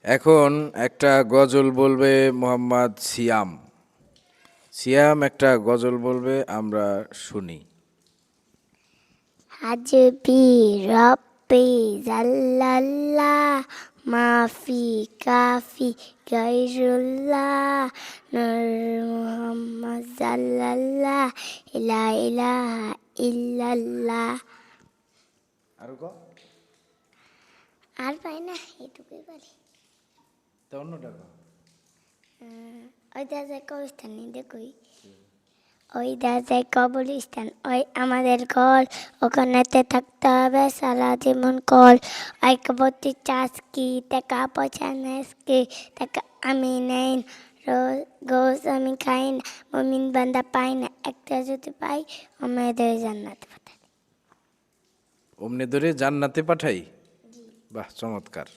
এখন একটা গজল বলবে মোহাম্মদ সিয়াম। সিয়াম একটা গজল বলবে, আমরা শুনি। হাজবি রব্বি জাল্লাল্লাহ মাফি কাফি গায়রুল্লাহ নূর মুহাম্মদ জাল্লাল্লাহ ইলা ইলাহা ইল্লাল্লাহ। আরো ক আর পাই না, এটুকুই পারি। তা অন্যটা ক। ওই দাদা কবিস্তান দেখুই, ওই দাদাই কবরস্থান, ওই আমাদের ঘর, ওখানেতে থাকতে হবে সারা জীবন কল। ওই কবরটি চাষ কি টাকা পয়সা নেস কি টাকা আমি নেই, গোস আমি খাই না, মমিন বান্দা পাই না, একটা যদি পাই আমাদের জান্নাতে পাঠাই। অমনি ধরে জান্নাতে পাঠাই। বাহ, চমৎকার।